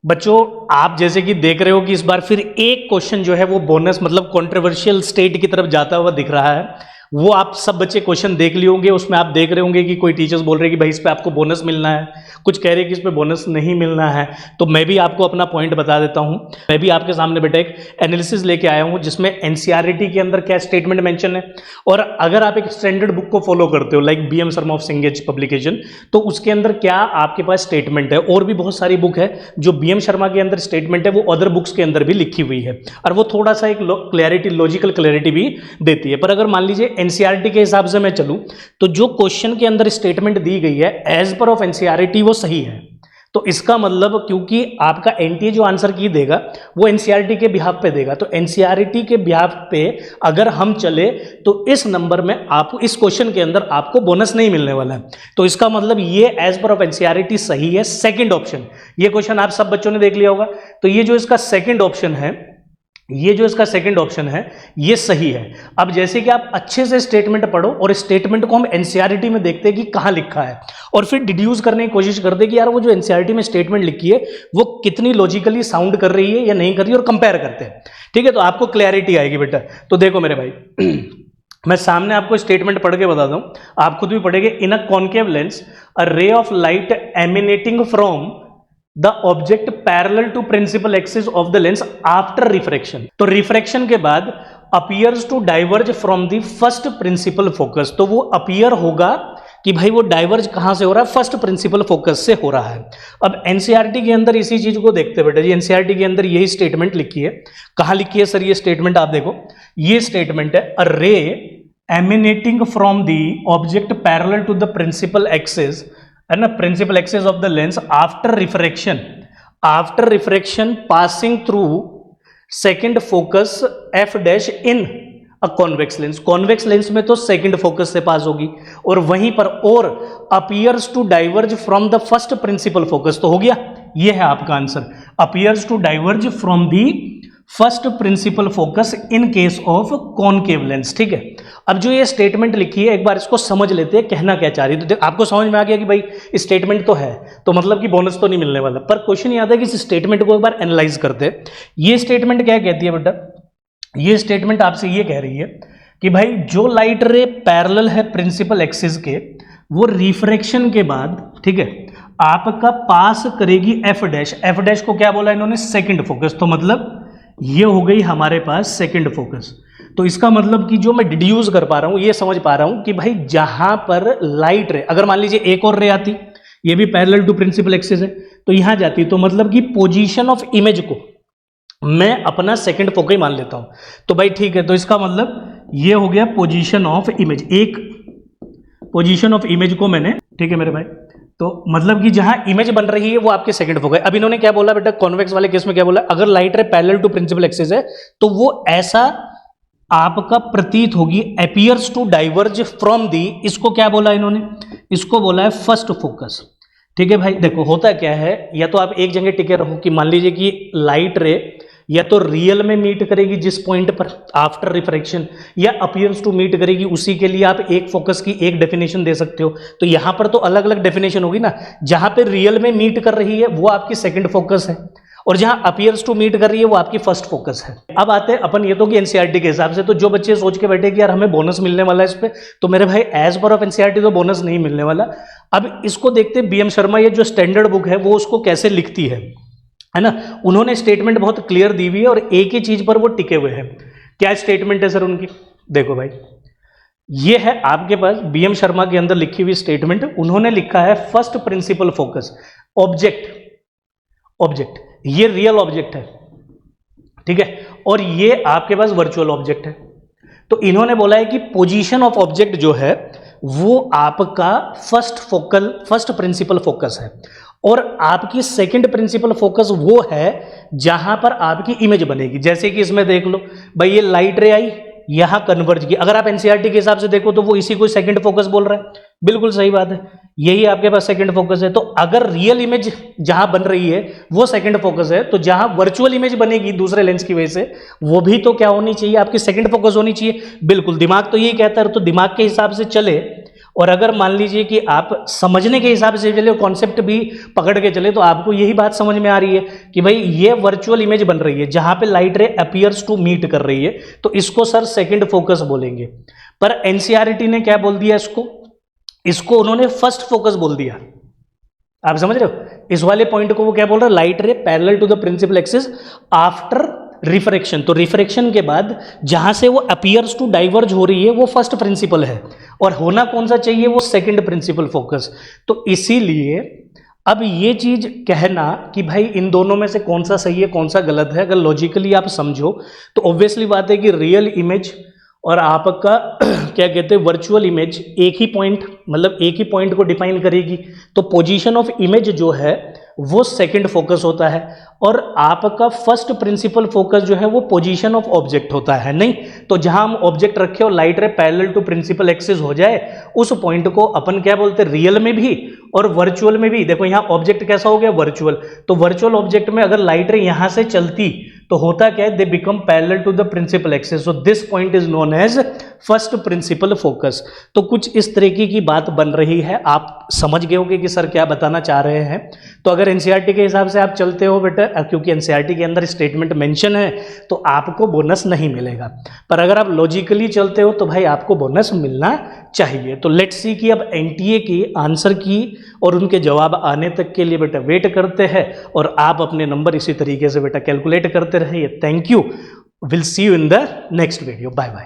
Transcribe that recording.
बच्चों आप जैसे कि देख रहे हो कि इस बार फिर एक क्वेश्चन जो है वो बोनस मतलब कंट्रोवर्शियल स्टेट की तरफ जाता हुआ दिख रहा है। वो आप सब बच्चे क्वेश्चन देख लिए होंगे, उसमें आप देख रहे होंगे कि कोई टीचर्स बोल रहे हैं कि भाई इस पे आपको बोनस मिलना है, कुछ कह रहे हैं कि इस पे बोनस नहीं मिलना है। तो मैं भी आपको अपना पॉइंट बता देता हूं। मैं भी आपके सामने बेटा एक एनालिसिस लेके आया हूं जिसमें एनसीईआरटी के अंदर क्या स्टेटमेंट मेंशन है, और अगर आप एक स्टैंडर्ड बुक को फॉलो करते हो like BM Sharma of Cengage publication, तो उसके अंदर क्या आपके पास स्टेटमेंट है। और भी बहुत सारी बुक है जो बीएम शर्मा के अंदर स्टेटमेंट है वो अदर बुक्स के अंदर भी लिखी हुई है, और वो थोड़ा सा एक क्लैरिटी, लॉजिकल क्लैरिटी भी देती है। पर अगर मान लीजिए एनसीईआरटी के हिसाब से मैं चलूं तो जो क्वेश्चन के अंदर स्टेटमेंट दी गई है एज पर ऑफ एनसीईआरटी वो सही है। तो इसका मतलब क्योंकि आपका एनटीए जो आंसर की देगा वो एनसीईआरटी के बिहाफ पे देगा, तो एनसीईआरटी के बिहाफ पे अगर हम चले तो इस नंबर में आपको, इस क्वेश्चन के अंदर आपको बोनस नहीं मिलने वाला है। तो इसका मतलब ये एज पर ऑफ एनसीईआरटी सही है, सेकंड ऑप्शन। ये क्वेश्चन आप सब बच्चों ने देख लिया होगा, तो ये जो इसका सेकंड ऑप्शन है, ये जो इसका सेकंड ऑप्शन है ये सही है। अब जैसे कि आप अच्छे से स्टेटमेंट पढ़ो और स्टेटमेंट को हम एनसीईआरटी में देखते हैं कि कहां लिखा है, और फिर डिड्यूस करने की कोशिश करते हैं कि यार वो जो एनसीईआरटी में स्टेटमेंट लिखी है वो कितनी लॉजिकली साउंड कर रही है या नहीं कर रही है, और कंपेयर करते हैं। ठीक है, तो आपको क्लैरिटी आएगी बेटा। तो देखो मेरे भाई मैं सामने आपको स्टेटमेंट पढ़ के बताता हूं, आप खुद भी पढ़ेंगे। इन a concave lens a ray of light emanating from the object parallel to principal axis of the lens after refraction, तो रिफ्रैक्शन के बाद appears to diverge from the first principal focus. तो वो अपीयर होगा कि भाई वो डाइवर्ज कहां से हो रहा है, फर्स्ट प्रिंसिपल फोकस से हो रहा है। अब एनसीईआरटी के अंदर इसी चीज को देखते बेटा जी, एनसीईआरटी के अंदर यही स्टेटमेंट लिखी है। कहां लिखी है सर ये स्टेटमेंट, आप देखो ये स्टेटमेंट है, a ray emanating from the object parallel to the principal axis है ना, principal axis of the lens after refraction passing through second focus F dash in a convex lens. Convex lens में तो second focus से पास होगी, और वहीं पर और appears to diverge from the first principal focus. तो हो गया, ये है आपका answer, appears to diverge from the first principal focus in case of concave lens. ठीक है, अब जो ये स्टेटमेंट लिखी है एक बार इसको समझ लेते हैं कहना क्या चाह रही है। तो आपको समझ में आ गया कि भाई स्टेटमेंट तो है, तो मतलब कि बोनस तो नहीं मिलने वाला, पर क्वेश्चन ये आता है कि इस स्टेटमेंट को एक बार एनालाइज करते हैं। ये स्टेटमेंट क्या कहती है बेटा, ये स्टेटमेंट आपसे ये कह रही है कि भाई जो लाइट रे पैरेलल है प्रिंसिपल एक्सिस के, वो रिफ्रैक्शन के बाद, ठीक है, आपका पास करेगी एफ डैश। एफ डैश को क्या बोला इन्होंने, सेकंड फोकस। तो मतलब ये हो गई हमारे पास सेकंड फोकस। तो इसका मतलब कि जो मैं डिड्यूस कर पा रहा हूं, ये समझ पा रहा हूं कि भाई जहां पर लाइट रे, अगर मान लीजिए एक और रे आती, ये भी पैरेलल टू प्रिंसिपल एक्सिस है, तो यहां जाती, तो मतलब कि पोजीशन ऑफ इमेज को मैं अपना सेकंड फोकस मान लेता हूं। तो भाई ठीक है, तो इसका मतलब ये हो गया पोजीशन ऑफ इमेज, एक पोजीशन ऑफ इमेज को मैंने, ठीक है मेरे भाई, तो मतलब कि जहां इमेज बन रही है वो आपके सेकंड फोकस। अब इन्होंने क्या बोला बेटा, कॉन्वेक्स वाले केस में क्या बोला, अगर light ray parallel to principal axis है तो वो ऐसा आपका प्रतीत होगी, appears to diverge from the, इसको क्या बोला इन्होंने, इसको बोला है फर्स्ट फोकस। ठीक है भाई, देखो होता क्या है, या तो आप एक जगह टिके रहो कि मान लीजिए कि लाइट रे या तो रियल में मीट करेगी जिस पॉइंट पर आफ्टर रिफ्रैक्शन, या अपीयर्स टू मीट करेगी, उसी के लिए आप एक फोकस की एक डेफिनेशन दे सकते हो। तो यहां पर तो अलग अलग डेफिनेशन होगी ना, जहां पे रियल में मीट कर रही है वो आपकी सेकंड फोकस है, और जहां अपीयर्स टू मीट कर रही है वो आपकी फर्स्ट फोकस है। अब आते हैं अपन ये तो कि एनसीईआरटी के हिसाब से, तो जो बच्चे सोच के बैठे कि यार हमें बोनस मिलने वाला है इस पे, तो मेरे भाई एज पर ऑफ एनसीईआरटी तो बोनस नहीं मिलने वाला। अब इसको देखते हैं बीएम शर्मा ये जो स्टैंडर्ड बुक है वो उसको कैसे लिखती है ना। उन्होंने स्टेटमेंट बहुत क्लियर दी हुई है और एक ही चीज पर वो टिके हुए हैं। क्या स्टेटमेंट है सर उनकी, देखो भाई ये है आपके पास बीएम शर्मा के अंदर लिखी हुई स्टेटमेंट। उन्होंने लिखा है फर्स्ट प्रिंसिपल फोकस ऑब्जेक्ट, ये रियल ऑब्जेक्ट है, ठीक है, और ये आपके पास वर्चुअल ऑब्जेक्ट है। तो इन्होंने बोला है कि पोजीशन ऑफ ऑब्जेक्ट जो है वो आपका फर्स्ट प्रिंसिपल फोकस है, और आपकी सेकंड प्रिंसिपल फोकस वो है जहां पर आपकी इमेज बनेगी। जैसे कि इसमें देख लो भाई, ये लाइट रे आई, यहां कन्वर्ज की, अगर आप एनसीईआरटी के हिसाब से देखो तो वो इसी को सेकंड फोकस बोल रहा है, बिल्कुल सही बात है, यही आपके पास सेकंड फोकस है। तो अगर रियल इमेज जहां बन रही है वो सेकंड फोकस है, तो जहां वर्चुअल इमेज बनेगी दूसरे लेंस की वजह से, वो भी तो क्या होनी चाहिए, आपकी सेकंड फोकस होनी चाहिए। बिल्कुल, दिमाग तो यही कहता है, तो दिमाग के हिसाब से चले और अगर मान लीजिए कि आप समझने के हिसाब से चले, कॉन्सेप्ट भी पकड़ के चले, तो आपको यही बात समझ में आ रही है कि भाई ये वर्चुअल इमेज बन रही है जहां पे लाइट रे अपीयर्स टू मीट कर रही है, तो इसको सर सेकंड फोकस बोलेंगे। पर एनसीईआरटी ने क्या बोल दिया इसको उन्होंने फर्स्ट फोकस बोल दिया। आप समझ रहे हो? इस वाले पॉइंट को वो क्या बोल रहा है, light ray parallel to the principal axis after refraction. तो रिफ्रैक्शन के बाद जहां से वो अपीयर्स टू डाइवर्ज हो रही है वो फर्स्ट प्रिंसिपल है, और होना कौन सा चाहिए, वो सेकंड प्रिंसिपल फोकस। तो इसीलिए अब ये चीज कहना कि भाई इन दोनों में से कौन सा सही है कौन सा गलत है, अगर लॉजिकली आप समझो तो ऑब्वियसली बात है कि रियल इमेज और आपका क्या कहते हैं वर्चुअल इमेज एक ही पॉइंट, मतलब एक ही पॉइंट को डिफाइन करेगी। तो पोजीशन ऑफ इमेज जो है वो सेकंड फोकस होता है, और आपका फर्स्ट प्रिंसिपल फोकस जो है वो पोजीशन ऑफ ऑब्जेक्ट होता है। नहीं तो जहां हम ऑब्जेक्ट रखे और light ray parallel to principal axis हो जाए, उस पॉइंट को अपन क्या बोलते हैं, रियल में भी और वर्चुअल में भी। देखो यहां ऑब्जेक्ट कैसा हो गया, वर्चुअल। तो वर्चुअल ऑब्जेक्ट में अगर लाइट रे यहां से चलती तो होता क्या है, they become parallel to the principal axis. So this point is known as first principal focus. तो कुछ इस तरीके की बात बन रही है, आप समझ गए होंगे कि सर क्या बताना चाह रहे हैं। तो अगर एनसीईआरटी के हिसाब से आप चलते हो बेटा, क्योंकि एनसीईआरटी के अंदर स्टेटमेंट मेंशन है तो आपको बोनस नहीं मिलेगा, पर अगर आप लॉजिकली चलते हो तो भाई आपको बोनस मिलना चाहिए। तो लेट्स सी कि अब एनटीए की आंसर की और उनके जवाब आने तक के लिए बेटा वेट करते हैं, और आप अपने नंबर इसी तरीके से बेटा कैलकुलेट करते रहिए। Thank you, will see you in the next video, bye bye.